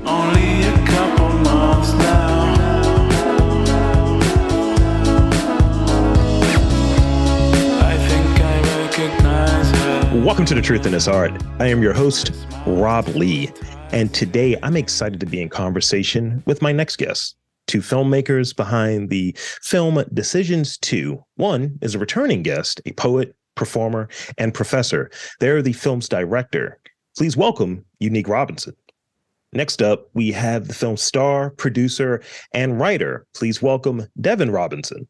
Only a couple months now. I think I recognize her. Welcome to The Truth in This Art. I am your host, Rob Lee, and today I'm excited to be in conversation with my next guest. Two filmmakers behind the film Decisions 2. One is a returning guest, a poet, performer, and professor. They're the film's director. Please welcome Unique Robinson. Next up, we have the film's star, producer, and writer. Please welcome Devin Robinson.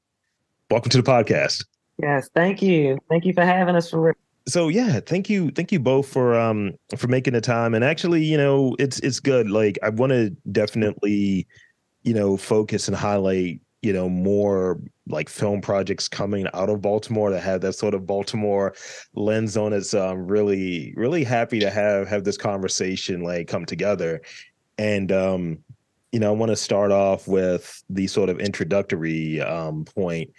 Welcome to the podcast. Yes, thank you. Thank you for having us. So yeah, thank you both for making the time. And actually, it's good. Like, I want to definitely, focus and highlight, more like film projects coming out of Baltimore that have that sort of Baltimore lens on it. So I'm really, really happy to have this conversation like come together. And I want to start off with the sort of introductory point.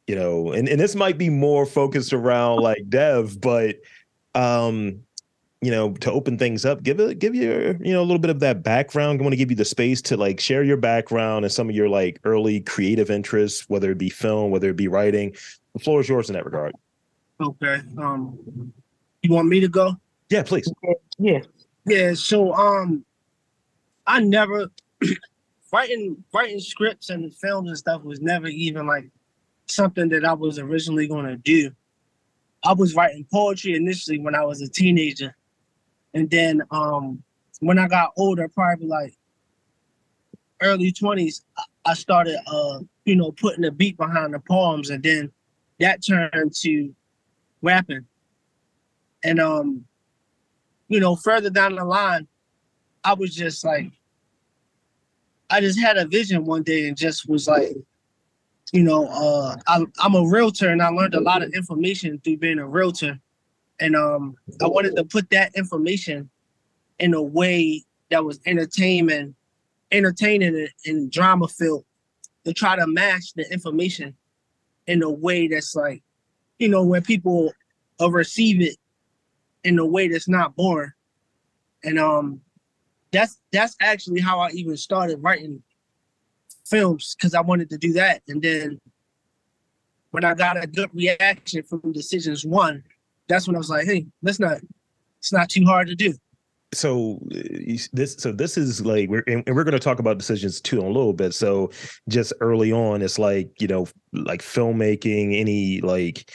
And this might be more focused around like Dev, but to open things up, give you a little bit of that background. I want to give you the space to like share your background and some of your like early creative interests, whether it be film, whether it be writing. The floor is yours in that regard. Okay. You want me to go? Yeah, please. Yeah. Yeah. So I never writing scripts and films and stuff was never even like something that I was originally going to do. I was writing poetry initially when I was a teenager. And then when I got older, probably like early 20s, I started, putting a beat behind the poems. And then that turned to rapping. And, further down the line, I was just like, I just had a vision one day and just was like, I'm a realtor and I learned a lot of information through being a realtor. And I wanted to put that information in a way that was entertaining and drama filled, to try to match the information in a way that's like, where people receive it in a way that's not boring. And that's actually how I even started writing films, because I wanted to do that. And then when I got a good reaction from Decisions 1, that's when I was like, hey, it's not too hard to do. So this is like, we're going to talk about Decisions 2 in a little bit. So just early on, it's like, like filmmaking, any like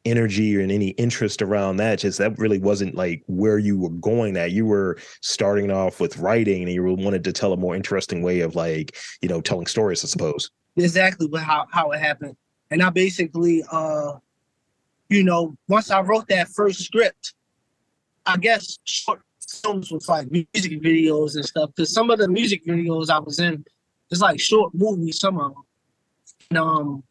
energy or any interest around that, just that really wasn't like where you were going at. You were starting off with writing and you wanted to tell a more interesting way of like, telling stories, I suppose. Exactly how it happened. And I basically, once I wrote that first script, I guess short films with like music videos and stuff, because some of the music videos I was in, it's like short movies, some of them. And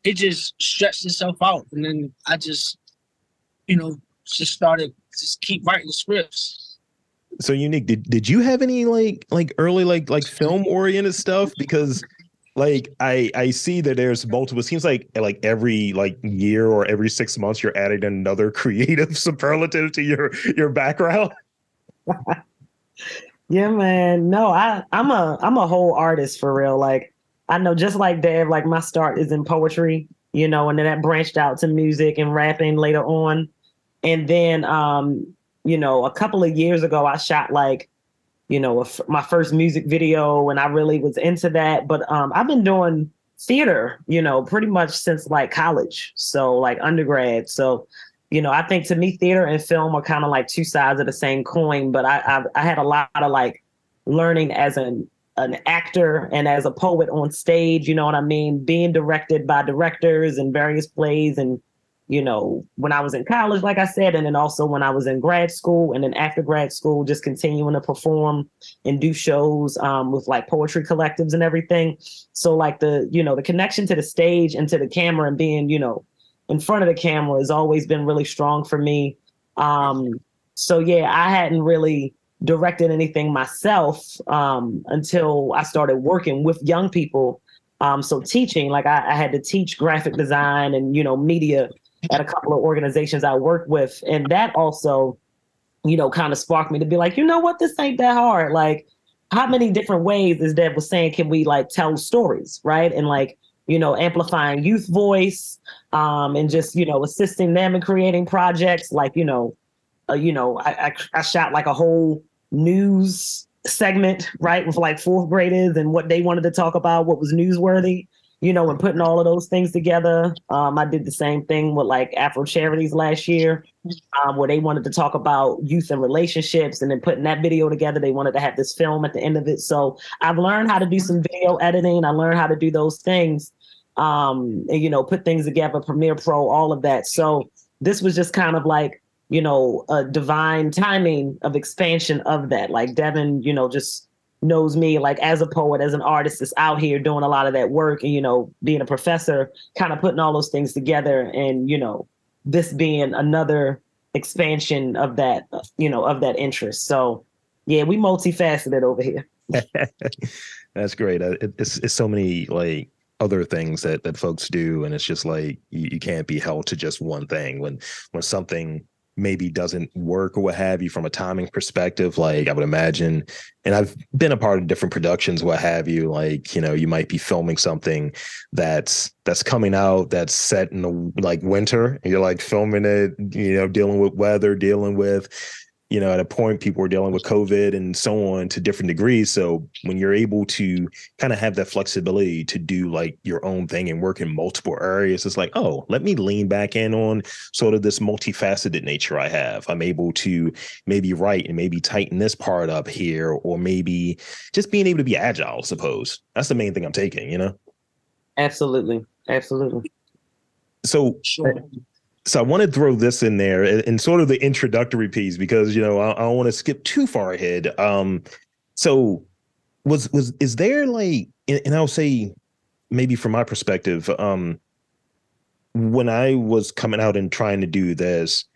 it just stretched itself out. And then I just, started keep writing scripts. So Unique, did you have any like early like film oriented stuff? Because like I see that there's multiple. It seems like every like year or every 6 months you're adding another creative superlative to your background. Yeah, man. No, I'm a whole artist for real. Like, I know, just like Dev, like my start is in poetry, and then that branched out to music and rapping later on. And then a couple of years ago I shot like my first music video, and I really was into that. But I've been doing theater, pretty much since like college. So like undergrad. So, I think to me, theater and film are kind of like two sides of the same coin. But I had a lot of like learning as an actor and as a poet on stage, you know what I mean? Being directed by directors in various plays. And, when I was in college, like I said, and then also when I was in grad school, and then after grad school, just continuing to perform and do shows with like poetry collectives and everything. So like the connection to the stage and to the camera and being, in front of the camera has always been really strong for me. So yeah, I hadn't really directed anything myself until I started working with young people. So teaching, like I had to teach graphic design and, media at a couple of organizations I worked with. And that also kind of sparked me to be like, you know what, this ain't that hard. Like, how many different ways, as Dev was saying, can we like tell stories, right? And like, amplifying youth voice, and just, assisting them in creating projects. Like, I shot like a whole news segment, right, with like fourth graders and what they wanted to talk about, what was newsworthy, and putting all of those things together. I did the same thing with like Afro Charities last year, where they wanted to talk about youth and relationships, and then putting that video together. They wanted to have this film at the end of it. So I've learned how to do some video editing. I learned how to do those things, and, put things together, Premiere Pro, all of that. So this was just kind of like, a divine timing of expansion of that. Like Devin, just knows me like as a poet, as an artist that's out here doing a lot of that work, and, being a professor, kind of putting all those things together, and, this being another expansion of that, of that interest. So yeah, we multifaceted over here. That's great. It's so many like other things that folks do, and it's just like you can't be held to just one thing. When something maybe doesn't work or what have you from a timing perspective, like I would imagine, and I've been a part of different productions, what have you, like, you might be filming something that's coming out that's set in the like winter, and you're like filming it, dealing with weather, dealing with, at a point people were dealing with COVID and so on to different degrees. So when you're able to kind of have that flexibility to do like your own thing and work in multiple areas, it's like, oh, let me lean back in on sort of this multifaceted nature I have. I'm able to maybe write and maybe tighten this part up here, or maybe just being able to be agile, I suppose. That's the main thing I'm taking, Absolutely. Absolutely. So Sure. So I want to throw this in there in sort of the introductory piece, because, I don't want to skip too far ahead. So is there like, and I'll say maybe from my perspective, when I was coming out and trying to do this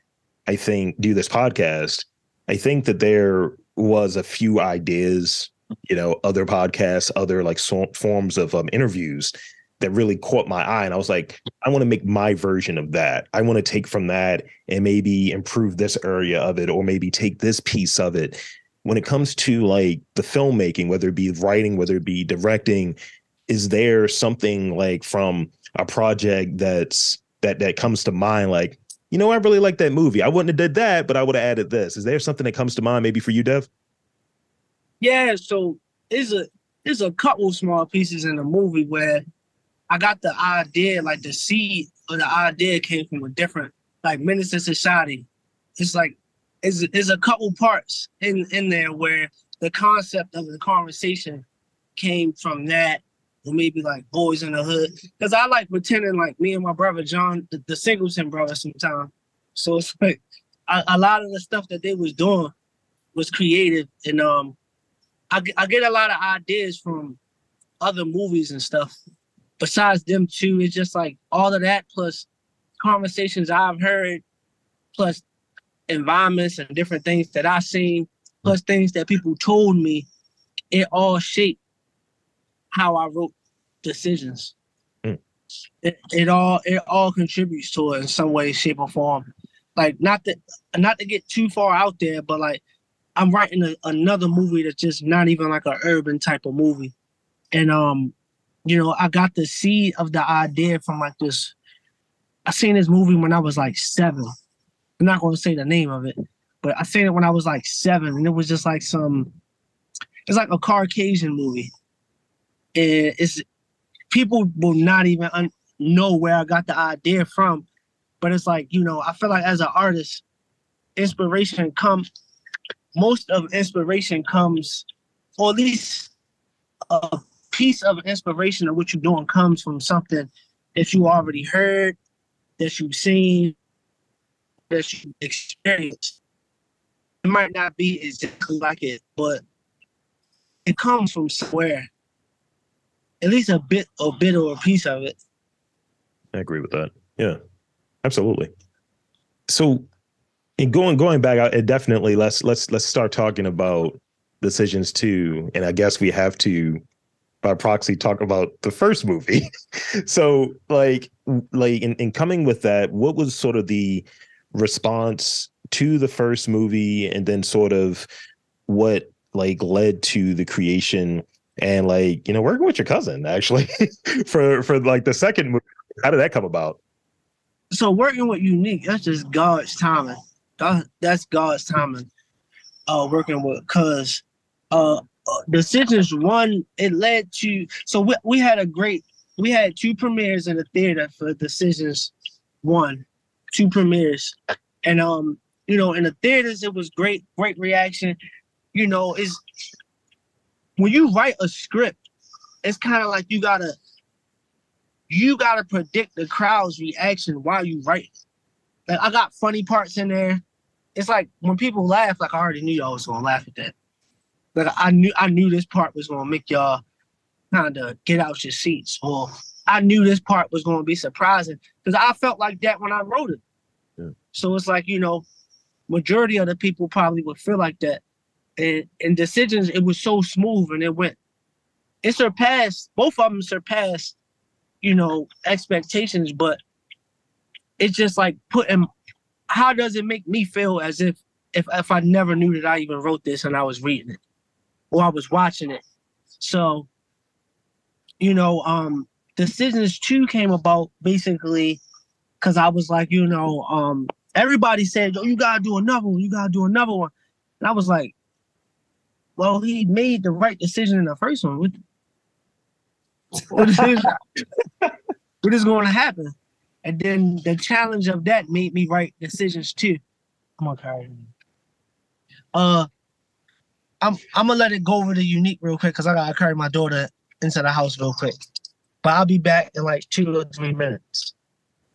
podcast, I think that there was a few ideas, other podcasts, other like forms of interviews that really caught my eye. And I was like, I want to make my version of that. I want to take from that and maybe improve this area of it, or maybe take this piece of it. When it comes to like the filmmaking, whether it be writing, whether it be directing, is there something like from a project that comes to mind? Like, I really like that movie. I wouldn't have did that, but I would have added this. Is there something that comes to mind maybe for you, Dev? Yeah, so there's a couple small pieces in the movie where I got the idea, like the seed of the idea came from a different, like Menace to Society. It's like, there's a couple parts in there where the concept of the conversation came from that, or maybe like Boys in the Hood. Because I like pretending like me and my brother John, the Singleton brother sometimes. So it's like a lot of the stuff that they was doing was creative. And I get a lot of ideas from other movies and stuff. Besides them two, it's just like all of that plus conversations I've heard, plus environments and different things that I've seen, plus things that people told me, it all shaped how I wrote decisions. It all contributes to it in some way, shape, or form. Like not to get too far out there, but like I'm writing another movie that's just not even like an urban type of movie. And I got the seed of the idea from like this. I seen this movie when I was like 7. I'm not going to say the name of it, but I seen it when I was like 7, and it was just like it's like a Caucasian movie. And people will not even know where I got the idea from, but it's like, I feel like as an artist, most of inspiration comes, or at least a piece of inspiration of what you're doing comes from something that you already heard, that you've seen, that you experienced. It might not be exactly like it, but it comes from somewhere. At least a bit or a piece of it. I agree with that. Yeah, absolutely. So, and going back, it definitely let's start talking about decisions too, and I guess we have to, by proxy, talk about the first movie. So, like in coming with that, what was sort of the response to the first movie, and then sort of what like led to the creation and like, you know, working with your cousin actually for like the second movie. How did that come about? So working with Unique, that's just God's timing. That's God's timing. Working with, cause Decisions one, it led to, so we had two premieres in the theater for Decisions one, two premieres, and you know, in the theaters it was great reaction. You know, is when you write a script, it's kind of like you gotta predict the crowd's reaction while you write. Like, I got funny parts in there. It's like when people laugh, like I already knew y'all was gonna laugh at that. Like I knew this part was gonna make y'all kind of get out your seats, or I knew this part was gonna be surprising because I felt like that when I wrote it. Yeah. So it's like, you know, majority of the people probably would feel like that. And in Decisions, it was so smooth, and it surpassed, both of them surpassed, you know, expectations, but it's just like how does it make me feel as if I never knew that I even wrote this and I was reading it or I was watching it. So, you know, Decisions 2 came about basically because I was like, you know, everybody said, "Yo, you gotta do another one, you gotta do another one." And I was like, well, he made the right decision in the first one. What is going to happen? And then the challenge of that made me write Decisions 2. Come on, Kyrie. I'm gonna let it go over to Unique real quick because I gotta carry my daughter into the house real quick. But I'll be back in like 2 or 3 minutes.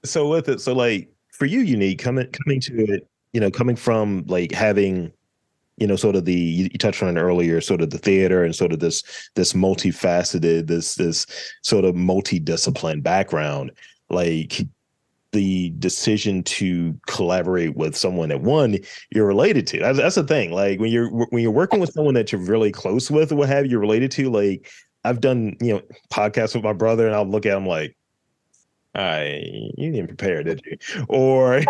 So with it, so like for you, Unique, coming to it, you know, coming from like having, you know, sort of you touched on it earlier, sort of the theater and sort of this multifaceted, this sort of multidiscipline background, like the decision to collaborate with someone that one you're related to. That's the thing. Like when you're working with someone that you're really close with or what have you related to, like I've done, you know, podcasts with my brother and I'll look at him like, you didn't prepare, did you? Or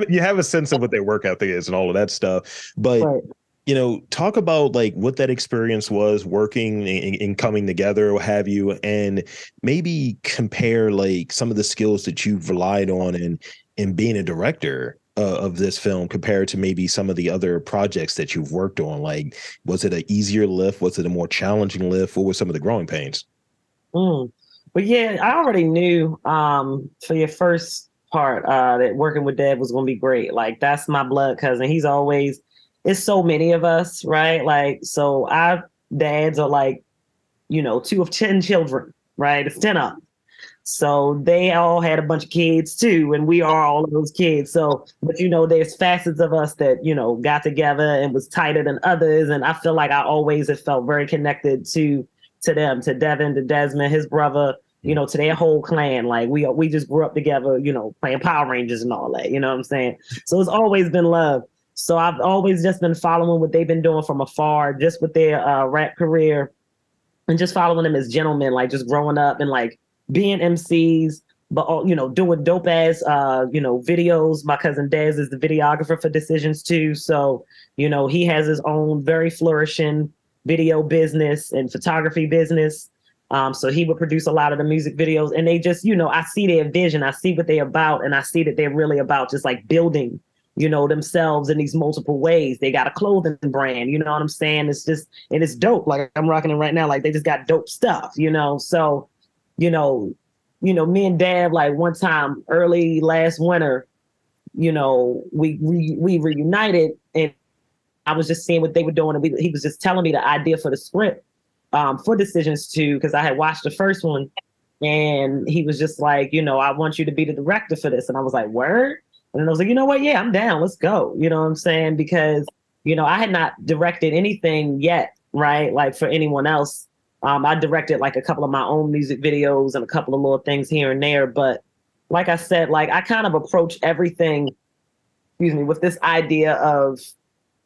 you have a sense of what their work ethic is and all of that stuff. But right. You know, talk about like what that experience was working and coming together, what have you, and maybe compare like some of the skills that you've relied on in being a director of this film compared to maybe some of the other projects that you've worked on. Like, was it an easier lift? Was it a more challenging lift? What were some of the growing pains? But yeah, I already knew for your first part that working with Dev was going to be great. Like, that's my blood cousin. He's always, it's so many of us, right? Like, so our dads are like, you know, 2 of 10 children, right? It's 10 up. So they all had a bunch of kids too, and we are all of those kids. So, but you know, there's facets of us that, you know, got together and was tighter than others. And I feel like I always have felt very connected to them, to Devin, to Desmond, his brother, you know, to their whole clan. Like we just grew up together, you know, playing Power Rangers and all that, you know what I'm saying? So it's always been love. So I've always just been following what they've been doing from afar, just with their rap career, and just following them as gentlemen, like just growing up and like being MCs, but, you know, doing dope ass, you know, videos. My cousin Dez is the videographer for Decisions 2. So, you know, he has his own very flourishing video business and photography business. So he would produce a lot of the music videos, and they just, you know, I see their vision, I see what they're about, and I see that they're really about just like building, you know, themselves in these multiple ways. They got a clothing brand, you know what I'm saying? It's just, and it's dope. Like I'm rocking it right now. Like they just got dope stuff, you know? So, you know, me and Dad, like one time early last winter, you know, we reunited, and I was just seeing what they were doing. And he was just telling me the idea for the script for Decisions 2, because I had watched the first one, and he was just like, you know, I want you to be the director for this. And I was like, word? And I was like, you know what? Yeah, I'm down. Let's go. You know what I'm saying? Because, you know, I had not directed anything yet, right? Like for anyone else. I directed like a couple of my own music videos and a couple of little things here and there. But like I said, like I kind of approach everything, with this idea of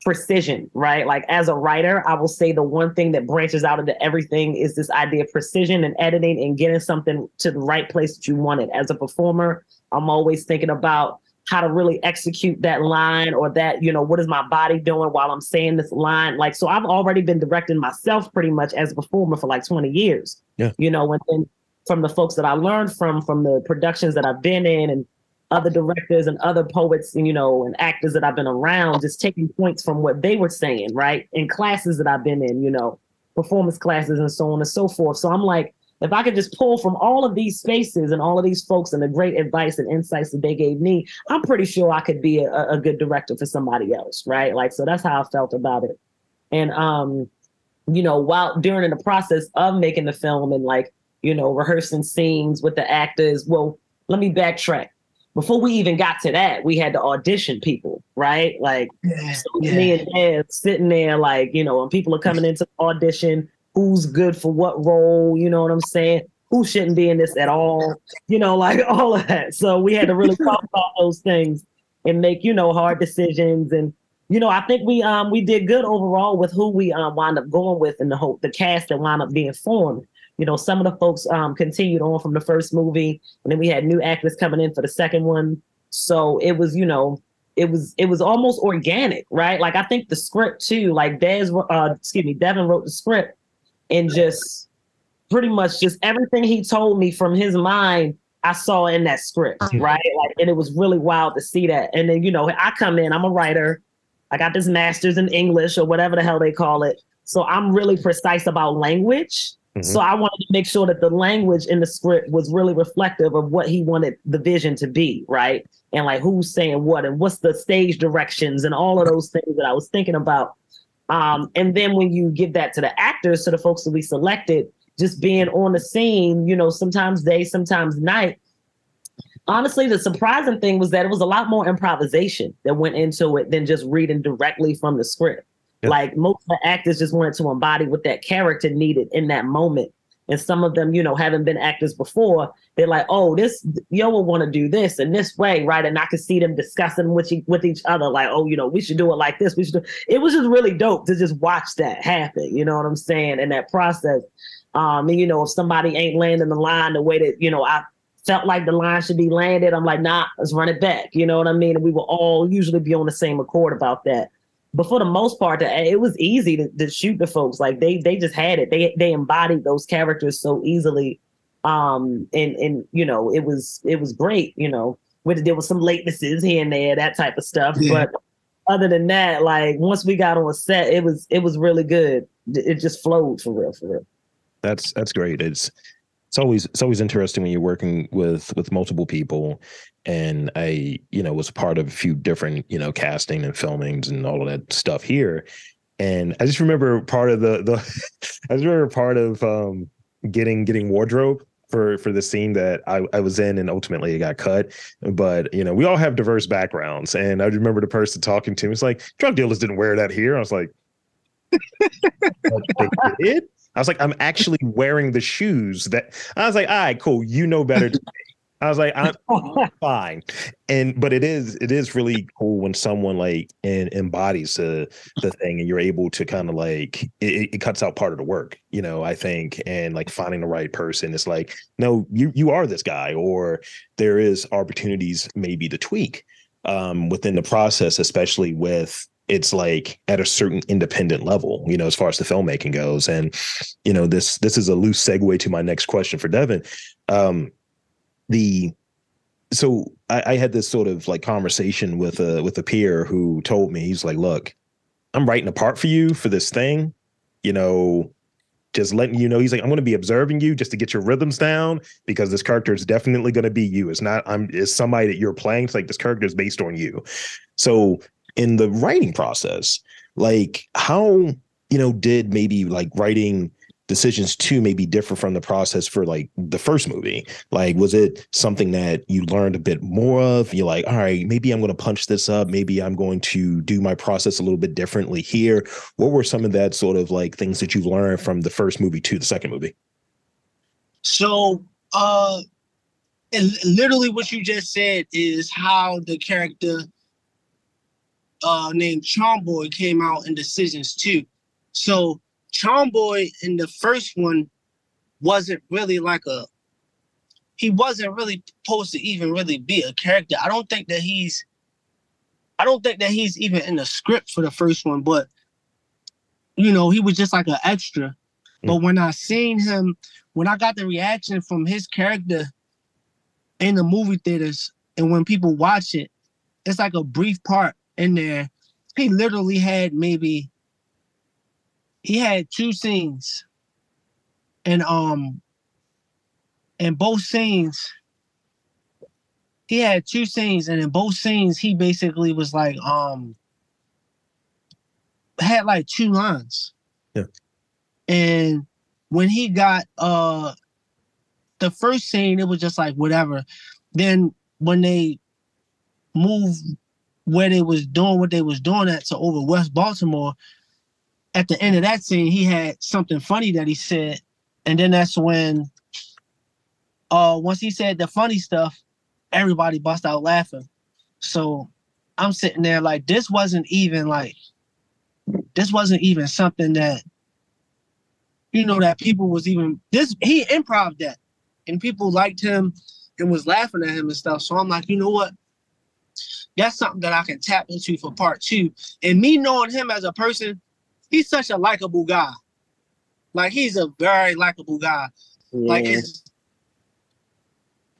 precision, right? Like as a writer, I will say the one thing that branches out into everything is this idea of precision and editing and getting something to the right place that you want it. As a performer, I'm always thinking about how to really execute that line, or that, what is my body doing while I'm saying this line? Like, so I've already been directing myself pretty much as a performer for like 20 years. Yeah. And then from the folks that I learned from the productions that I've been in, and other directors and other poets, and actors that I've been around, just taking points from what they were saying, right? In classes that I've been in, performance classes and so on and so forth. So I'm like, if I could just pull from all of these spaces and all of these folks and the great advice and insights that they gave me, I'm pretty sure I could be a good director for somebody else, right? Like, so that's how I felt about it. And, while during the process of making the film and like, rehearsing scenes with the actors, well, let me backtrack. Before we even got to that, we had to audition people, right? Like, me and Dad sitting there, like, when people are coming into audition, who's good for what role, you know what I'm saying? Who shouldn't be in this at all? Like all of that. So we had to really talk about those things and make, hard decisions. And, I think we did good overall with who we wound up going with, and the cast that wound up being formed. Some of the folks continued on from the first movie, and then we had new actors coming in for the second one. So it was, it was almost organic, right? Like, I think the script too, like Devin wrote the script, and just pretty much just everything he told me from his mind, I saw in that script, right? Like, and it was really wild to see that. And then, I come in, I'm a writer. I got this master's in English, or whatever the hell they call it. So I'm really precise about language. So I wanted to make sure that the language in the script was really reflective of what he wanted the vision to be, right? And like, who's saying what, and what's the stage directions, and all of those things that I was thinking about. And then when you give that to the actors, to the folks that we selected, just being on the scene, sometimes day, sometimes night. Honestly, the surprising thing was that it was a lot more improvisation that went into it than just reading directly from the script. Yeah. Like, most of the actors just wanted to embody what that character needed in that moment. And some of them, haven't been actors before, they're like, oh, yo will want to do this in this way, right? And I could see them discussing with each other, like, oh, we should do it like this. It was just really dope to just watch that happen. You know what I'm saying? In that process. And, if somebody ain't landing the line the way that, I felt like the line should be landed, I'm like, nah, let's run it back. You know what I mean? And we will all usually be on the same accord about that. But for the most part, it was easy to shoot the folks. Like, they just had it. They embodied those characters so easily. And it was great. There was some latenesses here and there, that type of stuff. Yeah. But other than that, like, once we got on set, it was really good. It just flowed for real. That's great. It's always interesting when you're working with multiple people. And I, was part of a few different, casting and filmings and all of that stuff here. And I just remember part of getting wardrobe for the scene that I was in, and ultimately it got cut. But, we all have diverse backgrounds. And I remember the person talking to me, it's like, drug dealers didn't wear that here. I was like, they did? I was like, I'm actually wearing the shoes that I was like, all right, cool. Better than me. I was like, I'm fine. But it is really cool when someone like embodies the thing, and you're able to kind of like, it cuts out part of the work, I think. And like, finding the right person, it's like, no, you are this guy, or there is opportunities maybe to tweak within the process, especially with, it's like at a certain independent level, as far as the filmmaking goes. And, this is a loose segue to my next question for Devin. So I had this sort of like conversation with a peer who told me, he's like, look, I'm writing a part for you for this thing, just letting you know. He's like, I'm going to be observing you just to get your rhythms down, because this character is definitely going to be you. It's somebody that you're playing. It's like, this character is based on you. So in the writing process, like, how, did maybe like writing decisions too maybe differ from the process for like the first movie? Like, was it something that you learned a bit more of? You're like, all right, maybe I'm going to punch this up. Maybe I'm going to do my process a little bit differently here. What were some of that sort of like things that you've learned from the first movie to the second movie? So, and literally what you just said is how the character named Charmboy came out in Decisions too. So Charmboy in the first one wasn't really like he wasn't really supposed to even really be a character. I don't think that he's even in the script for the first one, but you know, he was just like an extra. But when I seen him, when I got the reaction from his character in the movie theaters, and when people watch it, it's like a brief part in there. He literally had he had 2 scenes, and in both scenes, he had 2 scenes, and in both scenes, he basically was like had like 2 lines. Yeah. And when he got the first scene, it was just like whatever. Then when they moved where they was doing what they was doing at to over West Baltimore, at the end of that scene, he had something funny that he said. And then that's when once he said the funny stuff, everybody bust out laughing. So I'm sitting there like, this wasn't even something that, you know, that people was even, he improv that, and people liked him and was laughing at him and stuff. So I'm like, you know what? That's something that I can tap into for part 2. And me knowing him as a person, he's such a likable guy. Like, he's a very likable guy. Yeah. Like,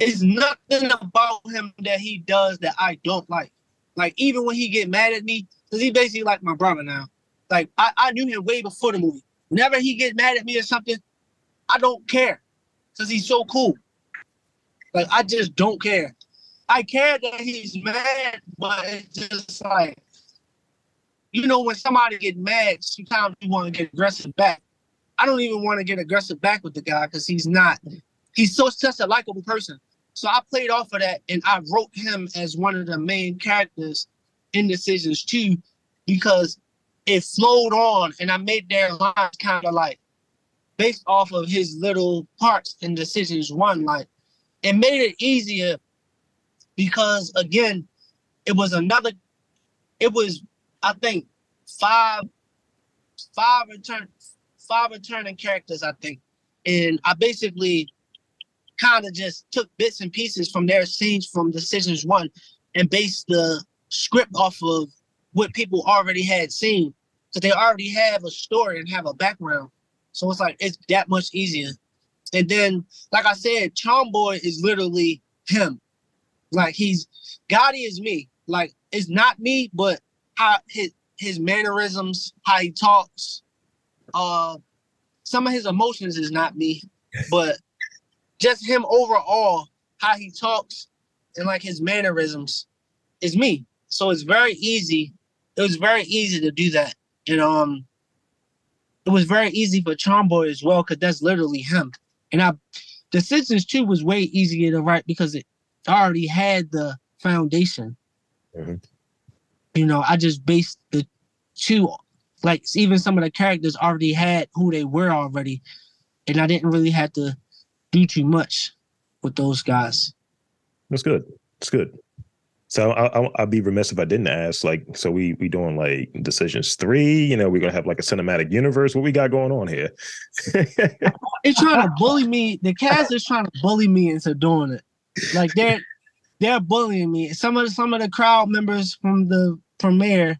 it's nothing about him that he does that I don't like. Like, even when he get mad at me, because he basically like my brother now. Like, I knew him way before the movie. Whenever he gets mad at me or something, I don't care. Because he's so cool. Like, I just don't care. I care that he's mad, but it's just like, you know, when somebody get mad, sometimes you want to get aggressive back. I don't even want to get aggressive back with the guy because he's such a likable person. So I played off of that, and I wrote him as one of the main characters in Decisions 2 because it flowed on, and I made their lines kind of like based off of his little parts in Decisions 1. Like, it made it easier because, again, it was, I think, five returning characters, I think. And I basically kind of just took bits and pieces from their scenes from Decisions 1 and based the script off of what people already had seen. Because they already have a story and have a background. So it's like, it's that much easier. And then, like I said, Charm Boy is literally him. Like, Gotti is me. Like, it's not me, but how his mannerisms, how he talks, some of his emotions is not me, but just him overall, how he talks and like his mannerisms is me. So it's very easy. It was very easy to do that. And it was very easy for Charm Boy as well, because that's literally him. And Decisions 2 was way easier to write because it already had the foundation. Mm-hmm. You know, I just based the 2, like even some of the characters already had who they were already, and I didn't really have to do too much with those guys. That's good. It's good. So I'll be remiss if I didn't ask, like, so we doing like Decisions 3, you know, we're going to have like a cinematic universe. What we got going on here? It's trying to bully me. The cast is trying to bully me into doing it. Like, they're bullying me. Some of the crowd members from the premiere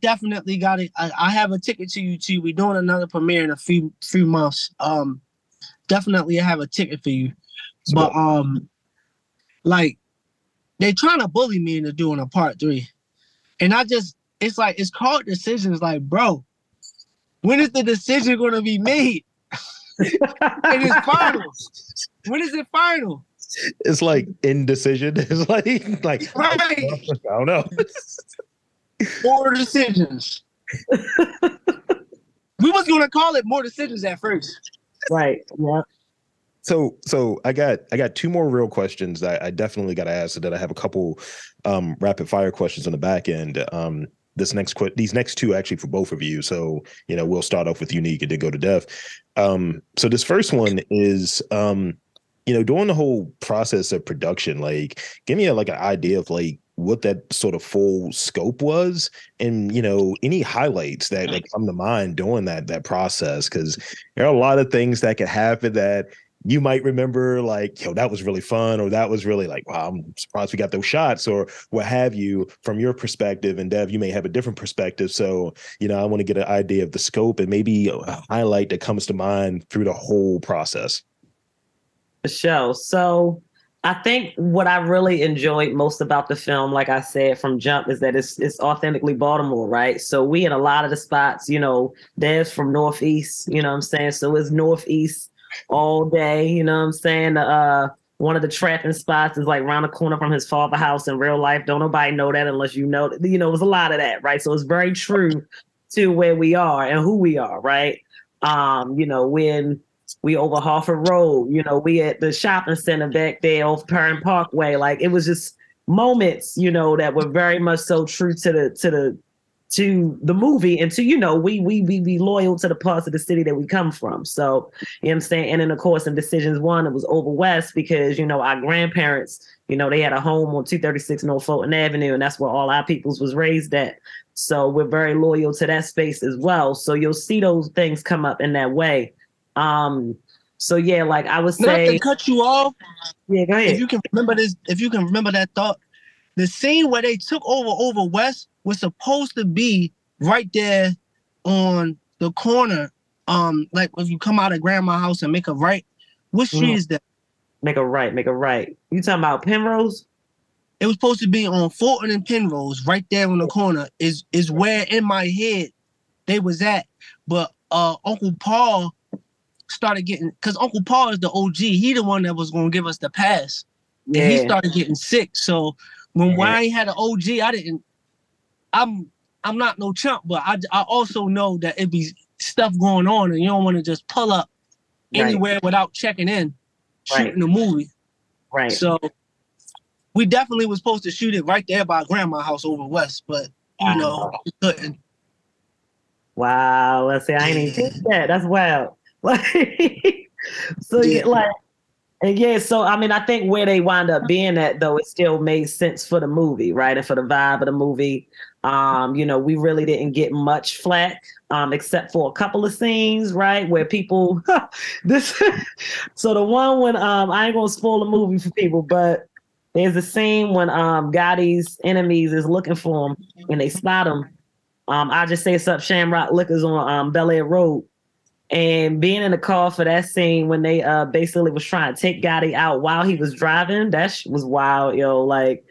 definitely got it. I have a ticket to you too. We're doing another premiere in a few months. Definitely I have a ticket for you. But like, they're trying to bully me into doing a part 3. And it's like, it's called Decisions. Like, bro, when is the decision going to be made? And it's final. When is it final? It's like indecision. It's like right. I don't know. 4 decisions. We was going to call it More Decisions at first. Right. Yeah. So I got 2 more real questions that I definitely got to ask, so that I have a couple rapid fire questions on the back end. These next 2 actually for both of you. So, you know, we'll start off with Unique and then go to Dev. So this first one is, you know, during the whole process of production, like, give me an idea of like what that sort of full scope was, and, you know, any highlights that like come to mind during that process, because there are a lot of things that can happen that, you might remember like, yo, that was really fun, or that was really like, wow, I'm surprised we got those shots, or what have you, from your perspective. And Dev, you may have a different perspective. So, I want to get an idea of the scope and maybe a highlight that comes to mind through the whole process. The show. So I think what I really enjoyed most about the film, like I said from jump, is that it's authentically Baltimore, right? So we in a lot of the spots, Dev's from Northeast, you know what I'm saying? So it's Northeast all day, you know what I'm saying? One of the trapping spots is like around the corner from his father's house in real life. Don't nobody know that unless it was a lot of that, right? So it's very true to where we are and who we are, right? When we over Harford Road, we at the shopping center back there off Perrin Parkway. Like, it was just moments, that were very much so true to the movie, and to, we be loyal to the parts of the city that we come from. So, you know what I'm saying? And then of course in Decisions 1, it was over West because, our grandparents, they had a home on 236 North Fulton Avenue, and that's where all our peoples was raised at. So we're very loyal to that space as well. So you'll see those things come up in that way. So yeah, like I would say, not to cut you off. Yeah, go ahead. If you can remember that thought, the scene where they took over West was supposed to be right there on the corner. Like if you come out of Grandma's house and make a right, what street is that? Make a right. You talking about Penrose? It was supposed to be on Fulton and Penrose, right there on the corner. Is where in my head they was at, but Uncle Paul started getting, because Uncle Paul is the OG. He the one that was gonna give us the pass, and he started getting sick. So when I ain't had an OG, I'm not no chump, but I also know that it be stuff going on, and you don't want to just pull up anywhere without checking in, shooting the movie. Right. So we definitely was supposed to shoot it right there by Grandma's house over West, but we couldn't. Wow, let's see. I ain't even think that. That's wild. So I mean, I think where they wind up being at, though, it still made sense for the movie, right? And for the vibe of the movie. We really didn't get much flack, except for a couple of scenes, right? Where people so the one when I ain't gonna spoil the movie for people, but there's a scene when Gotti's enemies is looking for him and they spot him. I just say it's up Shamrock Liquors on Bel Air Road. And being in the car for that scene when they basically was trying to take Gotti out while he was driving, that was wild, yo. Like,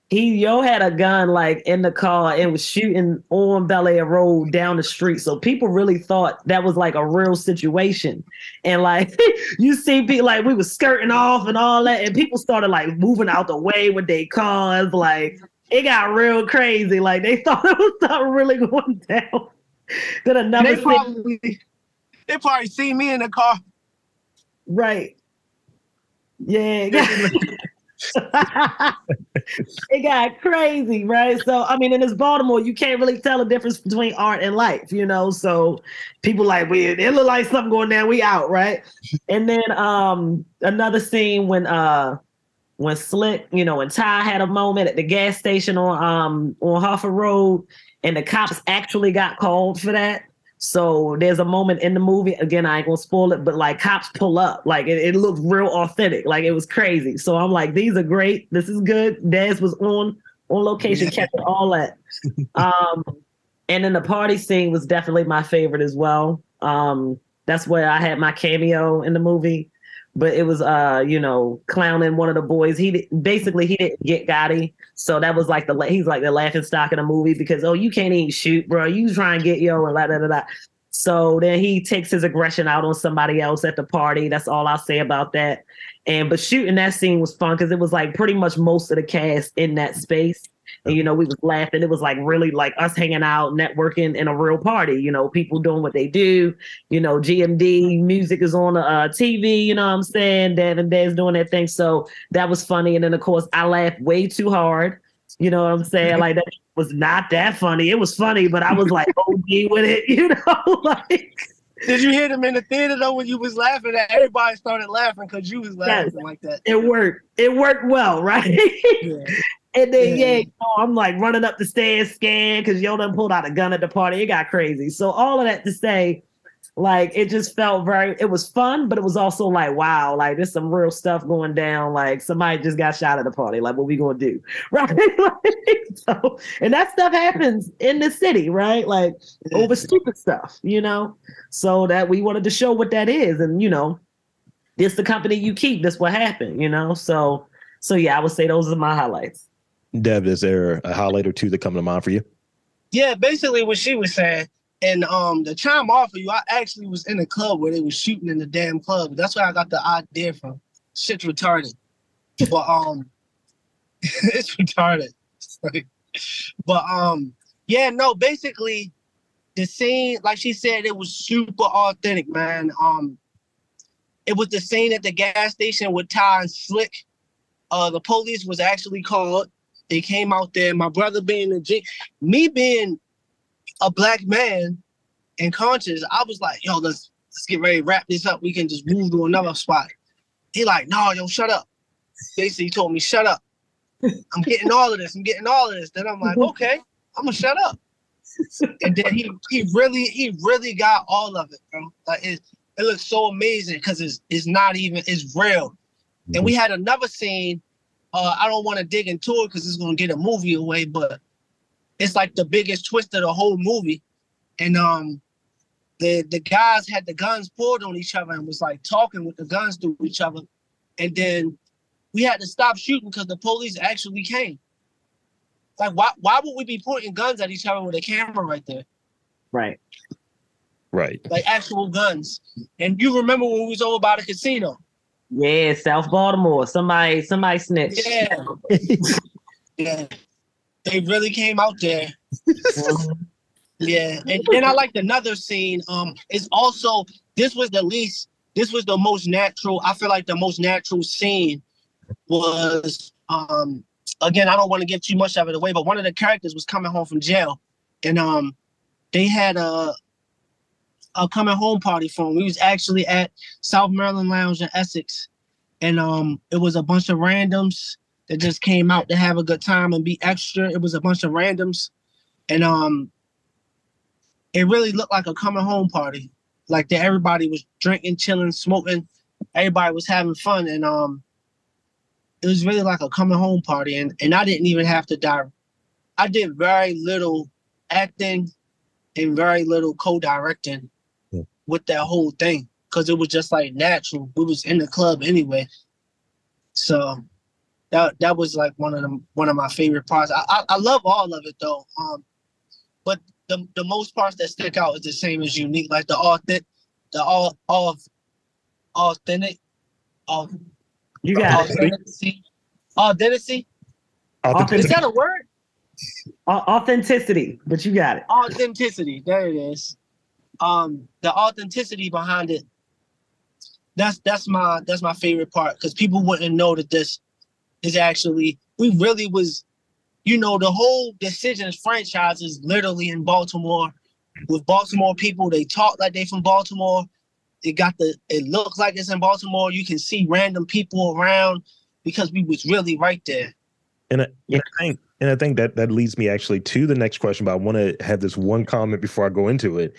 he had a gun like in the car and was shooting on Bel Air Road down the street. So people really thought that was like a real situation. And like, you see people, like, we was skirting off and all that, and people started like moving out the way with their cars. Like, it got real crazy. Like, they thought it was something really going down. Then another They probably see me in the car. Right. Yeah. It got crazy, right? So, I mean, in this Baltimore, you can't really tell the difference between art and life, So people like, it look like something going down, we out, right? And then another scene when Slick, and Ty had a moment at the gas station on Harford Road, and the cops actually got called for that. So there's a moment in the movie, again, I ain't gonna spoil it, but like cops pull up, like it looked real authentic, like it was crazy. So I'm like, these are great, this is good. Daz was on location, catching all that. And then the party scene was definitely my favorite as well. That's where I had my cameo in the movie. But it was, clowning one of the boys. He didn't get Gotti. So that was like he's like the laughing stock in the movie because, you can't even shoot, bro. You try and get and la da da da. So then he takes his aggression out on somebody else at the party. That's all I'll say about that. But shooting that scene was fun because it was like pretty much most of the cast in that space. And, we was laughing. It was like really like us hanging out, networking in a real party, people doing what they do, GMD music is on the TV, you know what I'm saying? Dev and Daz doing that thing. So that was funny. And then of course I laughed way too hard. You know what I'm saying? Like, that was not that funny. It was funny, but I was like OG with it, like. Did you hear them in the theater though when you was laughing? That everybody started laughing because you was laughing like that. It worked. It worked well, right? Yeah. And then I'm like running up the stairs scared because done pulled out a gun at the party. It got crazy. So all of that to say, Like it just felt it was fun, but it was also like, wow, like there's some real stuff going down. Like somebody just got shot at a party. Like, what we gonna do? Right. So, and that stuff happens in the city, right? Like over stupid stuff, so that we wanted to show what that is. And, this the company you keep, this what happened, So yeah, I would say those are my highlights. Dev, is there a highlight or two that come to mind for you? Yeah, basically what she was saying. And the chime off of you, I actually was in a club where they was shooting in the damn club. That's where I got the idea from. Shit's retarded. But it's retarded. But yeah, no, basically the scene, like she said, it was super authentic, man. It was the scene at the gas station with Ty and Slick. The police was actually called. They came out there. My brother being me being a black man and conscious, I was like, yo, let's get ready to wrap this up. We can just move to another spot. He like, no, yo, shut up. Basically, he told me, shut up. I'm getting all of this. Then I'm like, okay, I'm gonna shut up. And then he really got all of it, bro. Like it looks so amazing because it's real. And we had another scene. I don't want to dig into it because it's gonna get a movie away, but it's like the biggest twist of the whole movie. And the guys had the guns pulled on each other and was like talking with the guns to each other. And then we had to stop shooting because the police actually came. Like, why would we be pointing guns at each other with a camera right there? Right. Right. Like actual guns. And you remember when we was over by the casino? Yeah, South Baltimore. Somebody snitched. Yeah. Yeah. They really came out there. Yeah. And then I liked another scene. It's also, this was the most natural. I feel like the most natural scene was, again, I don't want to give too much of it away, but one of the characters was coming home from jail. And they had a coming home party for him. We was actually at South Maryland Lounge in Essex. And it was a bunch of randoms that just came out to have a good time and be extra. It was a bunch of randoms. And it really looked like a coming home party. Like that everybody was drinking, chilling, smoking. Everybody was having fun. And it was really like a coming home party. And I didn't even have to direct. I did very little acting and very little co-directing with that whole thing. Because it was just like natural. We was in the club anyway. So that was like one of my favorite parts. I love all of it though. But the most parts that stick out is the same as Unique, like the authentic. You got authenticity. Authenticity. Is that a word? Authenticity, but you got it. Authenticity. There it is. The authenticity behind it. That's my favorite part because people wouldn't know that this is actually, we really was, the whole Decisions franchise is literally in Baltimore with Baltimore people. They talk like they from Baltimore. It looks like it's in Baltimore. You can see random people around because we was really right there. And I think that leads me actually to the next question, but I want to have this one comment before I go into it.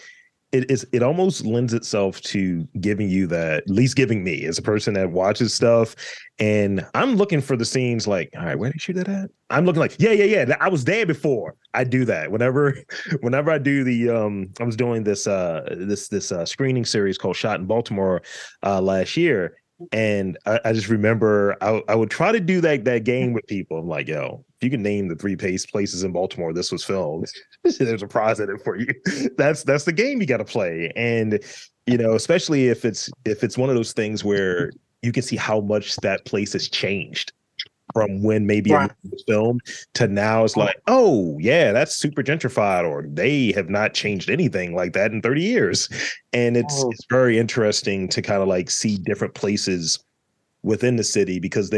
It almost lends itself to giving you that, at least giving me as a person that watches stuff. And I'm looking for the scenes like, all right, where did you shoot that at? I'm looking like, yeah. I was there before. I do that whenever I do I was doing this screening series called Shot in Baltimore last year. And I just remember I would try to do that game with people. I'm like, yo, if you can name the 3 places in Baltimore this was filmed, there's a prize in it for you. That's the game you got to play. And especially if it's one of those things where you can see how much that place has changed from when maybe it was filmed to now. It's like, oh yeah, that's super gentrified, or they have not changed anything like that in 30 years. And it's very interesting to kind of like see different places within the city because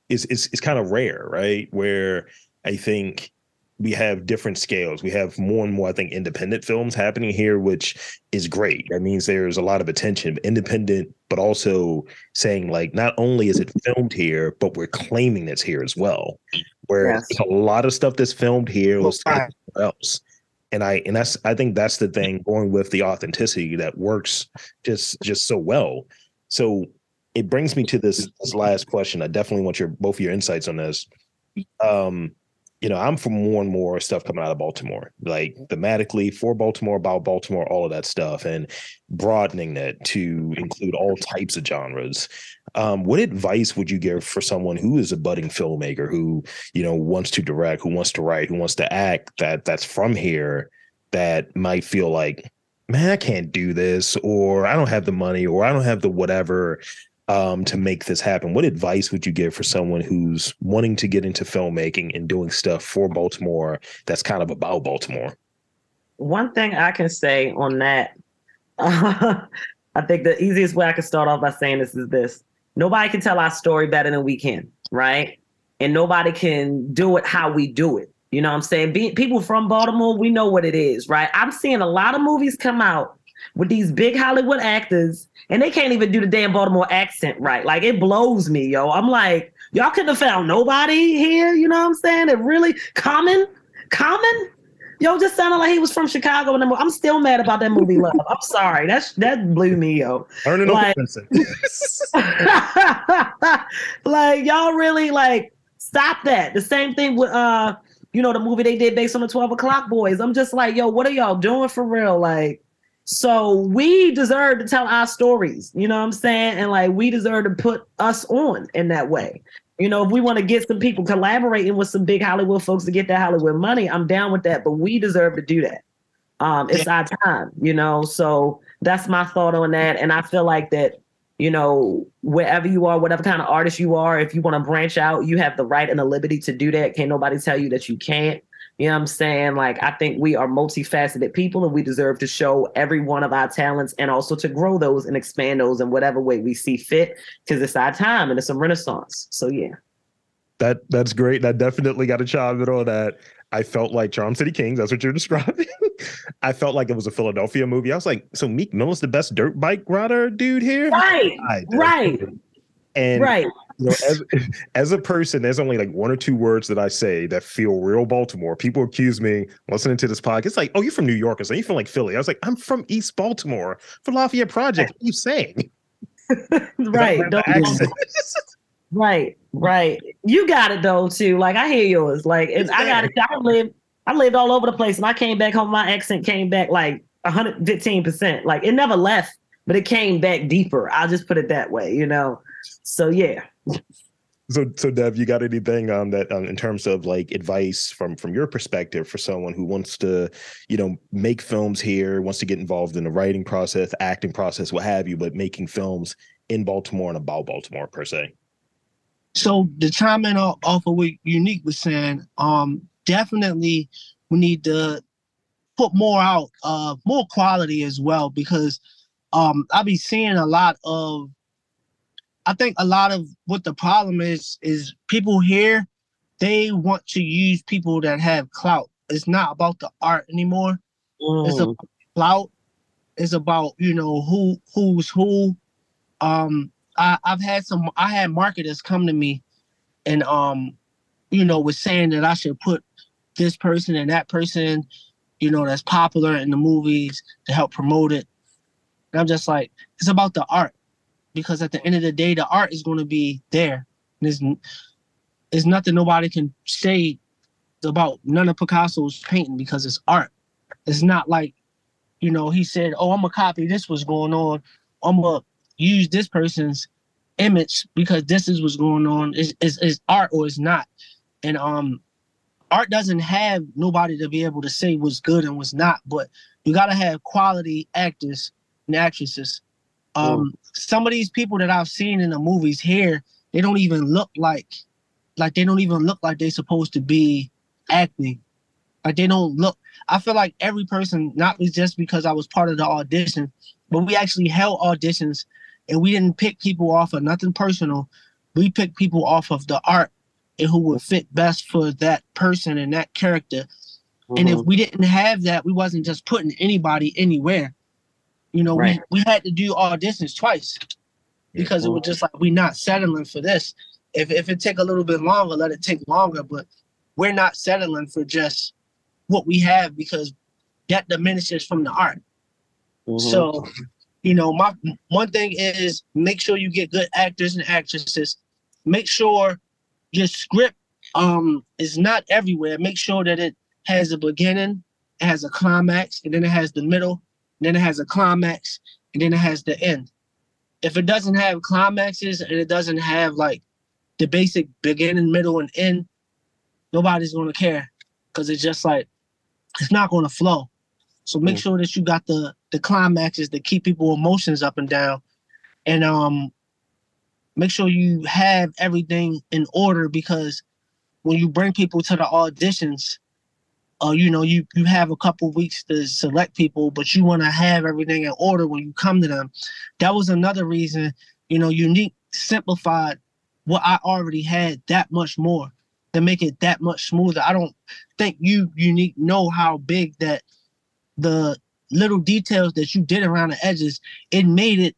it's kind of rare, right? Where I think we have different scales. We have more and more, I think, independent films happening here, which is great. That means there's a lot of attention, independent, but also saying like, not only is it filmed here, but we're claiming it's here as well. Where a lot of stuff that's filmed here was somewhere else. And I think that's the thing, going with the authenticity that works just so well. So it brings me to this last question. I definitely want both of your insights on this. I'm for more and more stuff coming out of Baltimore, like thematically for Baltimore, about Baltimore, all of that stuff, and broadening it to include all types of genres. What advice would you give for someone who is a budding filmmaker, who, wants to direct, who wants to write, who wants to act, that's from here, that might feel like, man, I can't do this, or I don't have the money, or I don't have the whatever, to make this happen? What advice would you give for someone who's wanting to get into filmmaking and doing stuff for Baltimore that's kind of about Baltimore? One thing I can say on that, I think the easiest way I can start off by saying this is this. Nobody can tell our story better than we can, right? And nobody can do it how we do it. You know what I'm saying? People from Baltimore, we know what it is, right? I'm seeing a lot of movies come out with these big Hollywood actors, and they can't even do the damn Baltimore accent right. Like, it blows me, yo. I'm like, y'all couldn't have found nobody here, you know what I'm saying? It really, Common? Yo, just sounded like he was from Chicago. I'm still mad about that movie, Love. I'm sorry. That blew me, yo. Earning like, like, y'all really, like, stop that. The same thing with, the movie they did based on the 12 O'Clock Boys. I'm just like, yo, what are y'all doing for real? Like, so we deserve to tell our stories, you know what I'm saying? And like, we deserve to put us on in that way. If we want to get some people collaborating with some big Hollywood folks to get that Hollywood money, I'm down with that, but we deserve to do that. It's our time, so that's my thought on that. And I feel like that, wherever you are, whatever kind of artist you are, if you want to branch out, you have the right and the liberty to do that. Can't nobody tell you that you can't. You know what I'm saying? Like, I think we are multifaceted people, and we deserve to show every one of our talents, and also to grow those and expand those in whatever way we see fit, because it's our time and it's a renaissance. So yeah. That's great. I definitely got to chime in on that. I felt like Charm City Kings. That's what you're describing. I felt like it was a Philadelphia movie. I was like, so Meek Mill's the best dirt bike rider dude here? Right. And right. As a person, there's only like one or two words that I say that feel real Baltimore. People accuse me listening to this podcast. It's like, oh, you're from New York, or so you feel like Philly. I was like, I'm from East Baltimore, for Lafayette Project. What are you saying? Right. Right. You got it though too. Like, I hear yours. Like, I got it. I lived all over the place, and I came back home. My accent came back like 115%. Like, it never left, but it came back deeper. I'll just put it that way, So yeah. So Dev, you got anything on that in terms of like advice from your perspective for someone who wants to, make films here, wants to get involved in the writing process, acting process, what have you, but making films in Baltimore and about Baltimore per se? So to chime in off of what Unique was saying, definitely we need to put more out, more quality as well, because I be seeing I think a lot of what the problem is people here, they want to use people that have clout. It's not about the art anymore. It's about clout. It's about, who's who. I had marketers come to me and, was saying that I should put this person and that person, that's popular in the movies to help promote it. And I'm just like, it's about the art. Because at the end of the day, the art is going to be there. There's nothing nobody can say about none of Picasso's painting, because it's art. It's not like, he said, oh, I'm going to copy this what's going on. I'm going to use this person's image because this is what's going on. It's art or it's not. And art doesn't have nobody to be able to say what's good and what's not, but you got to have quality actors and actresses. Some of these people that I've seen in the movies here, they don't even look like they're supposed to be acting. Like, they don't look. I feel like every person, not just because I was part of the audition, but we actually held auditions, and we didn't pick people off of nothing personal. We picked people off of the art and who would fit best for that person and that character. And if we didn't have that, we wasn't just putting anybody anywhere. Right. we had to do auditions twice because it was just like, we're not settling for this. If it take a little bit longer, let it take longer. But we're not settling for just what we have, because that diminishes from the art. Mhm. So, you know, my one thing is make sure you get good actors and actresses. Make sure your script is not everywhere. Make sure that it has a beginning, it has a climax, and then it has the middle, and then it has a climax, and then it has the end. If it doesn't have climaxes and it doesn't have like the basic beginning, middle, and end, nobody's gonna care because it's just like it's not gonna flow. So make sure that you got the climaxes that keep people emotions up and down, and make sure you have everything in order because when you bring people to the auditions, you know, you have a couple weeks to select people, but you want to have everything in order when you come to them. That was another reason, you know, Unique simplified what I already had that much more to make it that much smoother. I don't think you, Unique, know how big that the little details that you did around the edges, it made it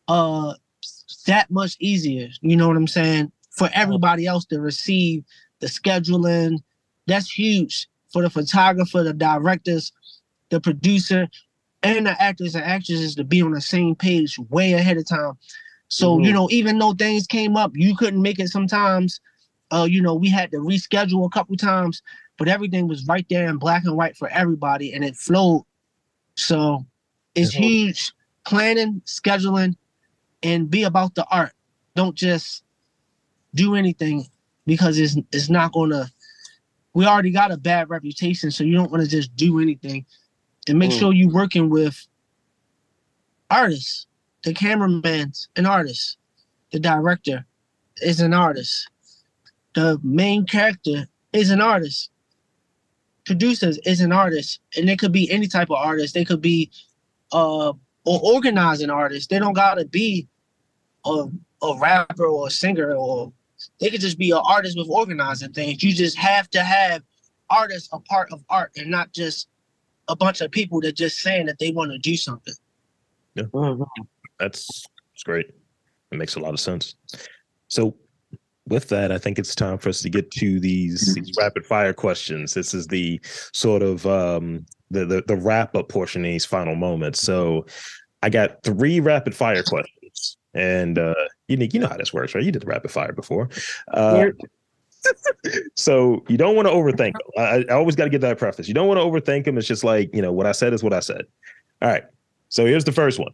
that much easier. You know what I'm saying? For everybody else to receive the scheduling, that's huge. For the photographer, the directors, the producer, and the actors and actresses to be on the same page way ahead of time. So, you know, even though things came up, you couldn't make it sometimes. You know, we had to reschedule a couple times, but everything was right there in black and white for everybody, and it flowed. So it's huge. Planning, scheduling, and be about the art. Don't just do anything because it's not gonna. We already got a bad reputation, so you don't want to just do anything. And make sure you're working with artists. The cameraman's an artist. The director is an artist. The main character is an artist. Producers is an artist. And they could be any type of artist. They could be or organizing artists. They don't gotta be a rapper or a singer, or they could just be an artist with organizing things. You just have to have artists a part of art and not just a bunch of people that just saying that they want to do something. Yeah, that's great. It makes a lot of sense. So with that, I think it's time for us to get to these rapid fire questions. This is the sort of the wrap up portion of these final moments. So I got 3 rapid fire questions, and you know how this works, right? You did the rapid fire before. So you don't want to overthink them. I always got to get that preface. You don't want to overthink them. It's just like, you know, what I said is what I said. All right. So here's the first one.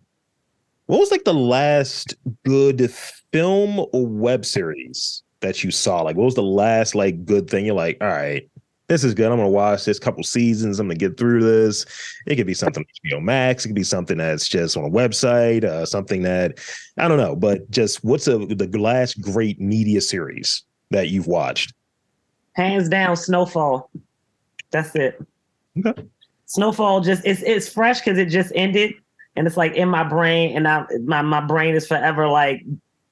What was like the last good film or web series that you saw? Like, what was the last like good thing? You're like, all right, this is good. I'm going to watch this couple seasons. I'm going to get through this. It could be something HBO Max. It could be something that's just on a website, something that, I don't know, but just what's the last great media series that you've watched? Hands down, Snowfall. That's it. Okay. Snowfall just it's fresh because it just ended, and it's like in my brain, and my brain is forever like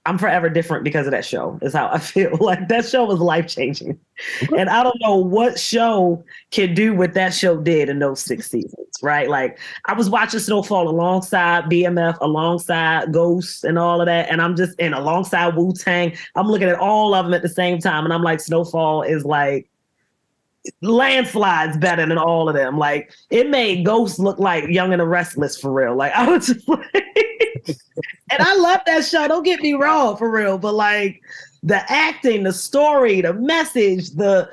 I'm forever different because of that show. Is how I feel. Like that show was life changing, and I don't know what show can do what that show did in those 6 seasons. Right? Like I was watching Snowfall alongside BMF, alongside Ghosts, and all of that, and I'm just alongside Wu-Tang. I'm looking at all of them at the same time, and I'm like, Snowfall is like landslides better than all of them. Like it made Ghost look like Young and the Restless for real. Like I was just like, and I love that show. Don't get me wrong, for real. But like the acting, the story, the message, the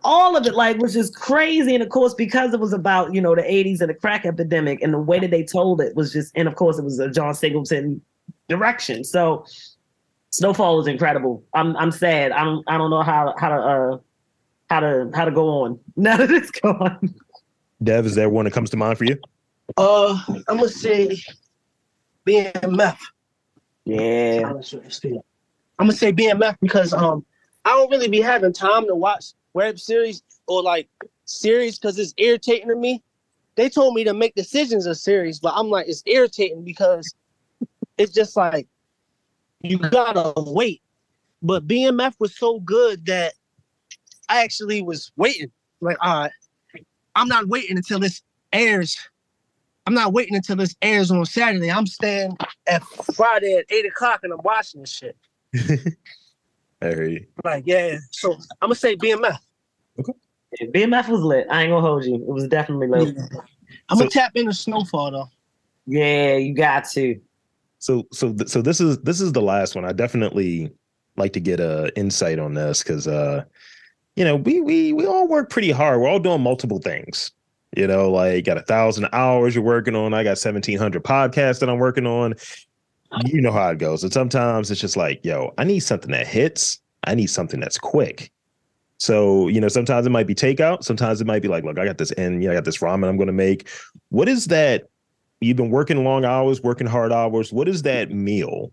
all of it, like was just crazy. And of course, because it was about, you know, the 80s and the crack epidemic, and the way that they told it was just, and of course, it was a John Singleton direction. So Snowfall is incredible. I'm sad. I don't know how to go on now that it's gone. Dev, is there one that comes to mind for you? I'm gonna say BMF. Yeah. I'm gonna say BMF because I don't really be having time to watch web series or like series because it's irritating to me. They told me to make decisions of series, but I'm like, it's irritating because it's just like you gotta wait. But BMF was so good that I actually was waiting. Like, all right, I'm not waiting until this airs. I'm not waiting until this airs on Saturday. I'm staying at Friday at 8 o'clock and I'm watching this shit. I hear you. Like, yeah. So I'm gonna say BMF. Okay. BMF was lit. I ain't gonna hold you. It was definitely lit. Yeah. I'm gonna tap into Snowfall though. Yeah, you got to. So this is the last one. I definitely like to get a insight on this because we all work pretty hard. We're all doing multiple things. Like got 1,000 hours you're working on. I got 1,700 podcasts that I'm working on. You know how it goes. And sometimes it's just like, yo, I need something that hits. I need something that's quick. So, sometimes it might be takeout. Sometimes it might be like, look, I got this I got this ramen I'm going to make. What is that? You've been working long hours, working hard hours. What is that meal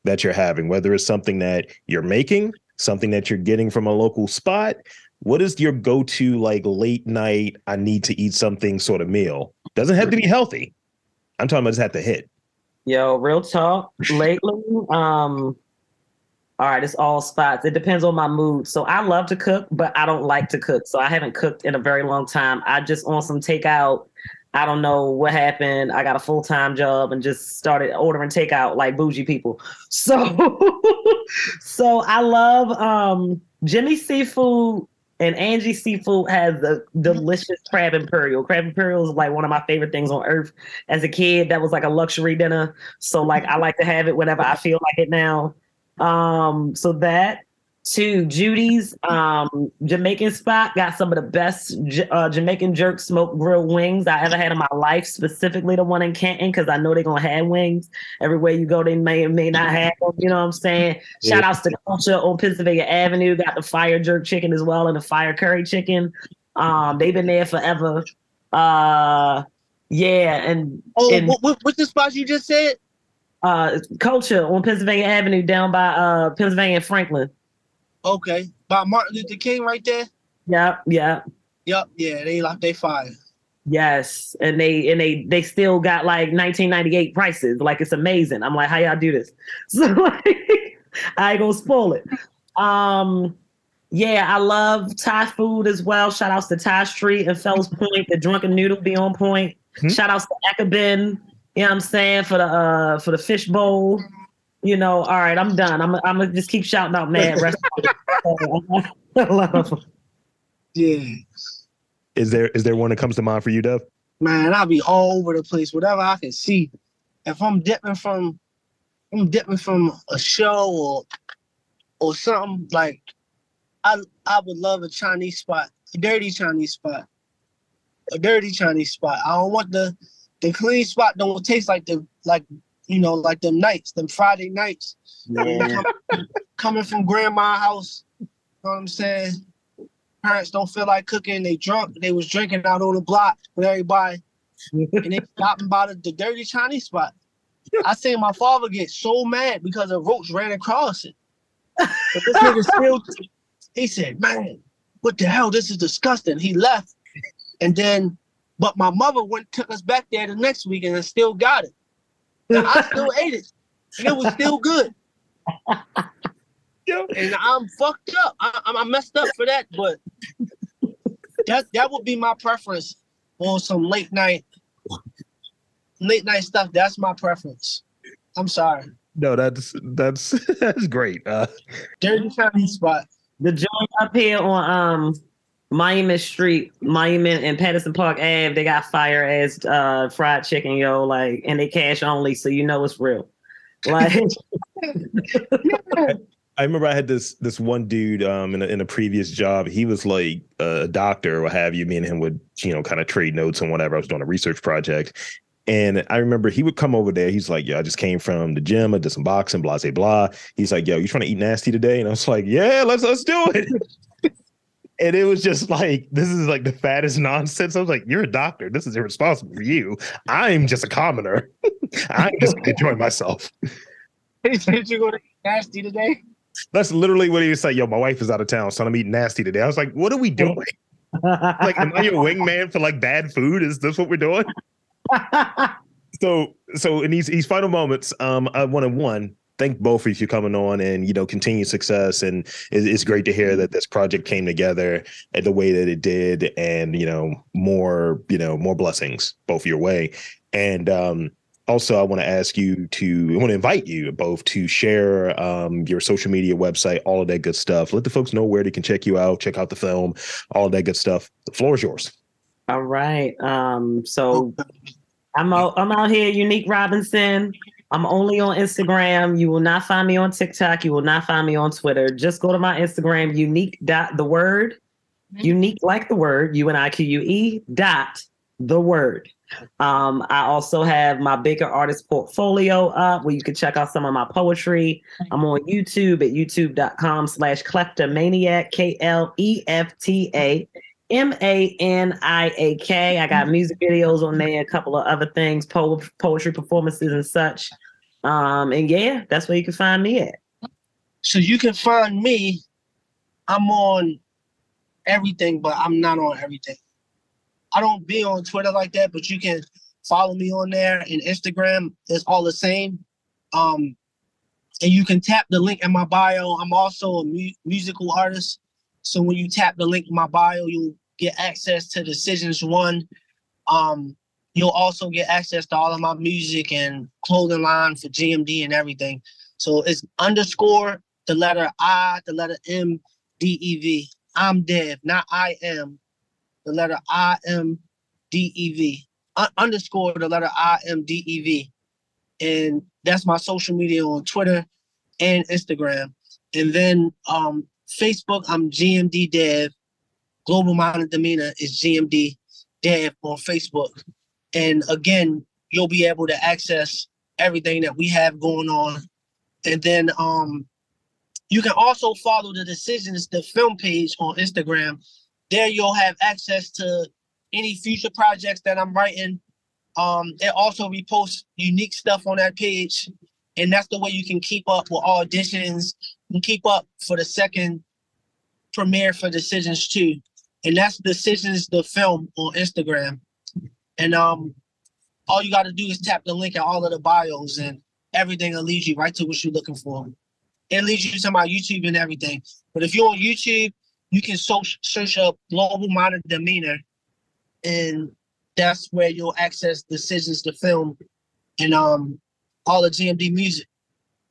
that you're having? Whether it's something that you're making, something that you're getting from a local spot. What is your go-to like late night, I need to eat something sort of meal? Doesn't have to be healthy. I'm talking about just have to hit. Yo, real talk. Lately, all right, it's all spots. It depends on my mood. So I love to cook, but I don't like to cook. So I haven't cooked in a very long time. I just on some takeout. I don't know what happened. I got a full-time job and just started ordering takeout like bougie people. So so I love Jimmy Seafood and Angie Seafood has the delicious crab imperial. Crab imperial is like one of my favorite things on earth. As a kid, that was like a luxury dinner. So like I like to have it whenever I feel like it now. So that. Two, Judy's Jamaican spot got some of the best Jamaican jerk smoked grilled wings I ever had in my life, specifically the one in Canton, because I know they're going to have wings. Everywhere you go, they may or may not have them. You know what I'm saying? Yeah. Shout outs to Culture on Pennsylvania Avenue. Got the fire jerk chicken as well and the fire curry chicken. They've been there forever. Yeah. And what's the spot you just said? Culture on Pennsylvania Avenue down by Pennsylvania and Franklin. Okay, by Martin Luther King right there. Yep. Yeah, they fire. Yes, and they still got like 1998 prices. Like it's amazing. I'm like, how y'all do this? So like, I ain't gonna spoil it. Yeah, I love Thai food as well. Shout outs to Thai Street and Fells Point. The Drunken Noodle be on point. Shout outs to Ekabin. You know what I'm saying, for the fish bowl. All right, I'm done. I'm gonna just keep shouting out mad restaurants. Yeah. Is there one that comes to mind for you, Dev? Man, I'll be all over the place. Whatever I can see. If I'm dipping from a show or something, like I would love a Chinese spot, a dirty Chinese spot. I don't want the clean spot. Don't taste like them nights, them Friday nights. Yeah. Coming from grandma's house, you know what I'm saying? Parents don't feel like cooking. They drunk. They was drinking out on the block with everybody. And they stopping by the dirty Chinese spot. I seen my father get so mad because a roach ran across it. But this nigga still, he said, man, what the hell? This is disgusting. He left. But my mother took us back there the next week and still got it. And I still ate it. And it was still good. And I'm fucked up. I messed up for that, but that would be my preference on some late night stuff. That's my preference. I'm sorry. No, that's great. Dirty Chinese spot. The joint up here on Monument Street, Monument and Patterson Park Ave, they got fire as fried chicken, yo, like, and they cash only, so you know it's real. Like, I remember I had this one dude in a previous job. He was like a doctor or what have you. Me and him would kind of trade notes and whatever. I was doing a research project, and I remember he would come over there. He's like, "Yo, I just came from the gym. I did some boxing, blah blah blah." He's like, "Yo, you trying to eat nasty today?" And I was like, "Yeah, let's do it." And it was just like, this is like the fattest nonsense. I was like, you're a doctor. This is irresponsible for you. I'm just a commoner. I'm just enjoying myself. He said you're going to eat nasty today? That's literally what he was saying. Yo, my wife is out of town, so I'm eating nasty today. I was like, what are we doing? Like, am I your wingman for like bad food? Is this what we're doing? So in these final moments, I want to thank both of you for coming on and, continue success. And it's great to hear that this project came together the way that it did and, more blessings both your way. And Also, I want to invite you both to share your social media website, all of that good stuff. Let the folks know where they can check you out, check out the film, all of that good stuff. The floor is yours. All right. So I'm out here, Unique Robinson. I'm only on Instagram. You will not find me on TikTok. You will not find me on Twitter. Just go to my Instagram, unique.The. Unique like the word, UNIQUE .The. I also have my Baker Artist portfolio up where you can check out some of my poetry. I'm on YouTube at youtube.com/kleptomaniac, KLEFTAMANIAK. I got music videos on there, a couple of other things, poetry performances and such. And yeah, that's where you can find me at. So you can find me. I'm on everything, but I'm not on everything. I don't be on Twitter like that, but you can follow me on there, and Instagram is all the same. And you can tap the link in my bio. I'm also a musical artist. So when you tap the link in my bio, you'll get access to Decisions One. You'll also get access to all of my music and clothing line for GMD and everything. So it's _ the letter I, the letter M, DEV. I'm Dev, not I am. The letter IMDEV. Underscore the letter IMDEV. And that's my social media on Twitter and Instagram. And then Facebook, I'm GMD Dev. Global Mind and Demeanor is GMD Dev on Facebook. And again, you'll be able to access everything that we have going on. And then you can also follow the Decisions, the film page on Instagram. There you'll have access to any future projects that I'm writing. They also repost unique stuff on that page. And that's the way you can keep up with auditions and keep up for the second premiere for Decisions 2. And that's Decisions, the film on Instagram. And all you got to do is tap the link in all of the bios and everything will lead you right to what you're looking for. It leads you to my YouTube and everything. But if you're on YouTube, you can search up Global Mind and Demeanor, and that's where you'll access Decisions, the film, and all the GMD music.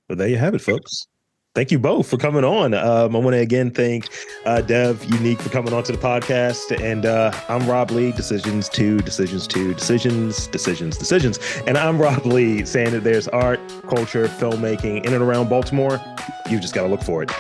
Well, there you have it, folks. Thank you both for coming on. I want to again thank Dev Unique for coming on to the podcast. And I'm Rob Lee, Decisions. And I'm Rob Lee, saying that there's art, culture, filmmaking in and around Baltimore. You just got to look for it.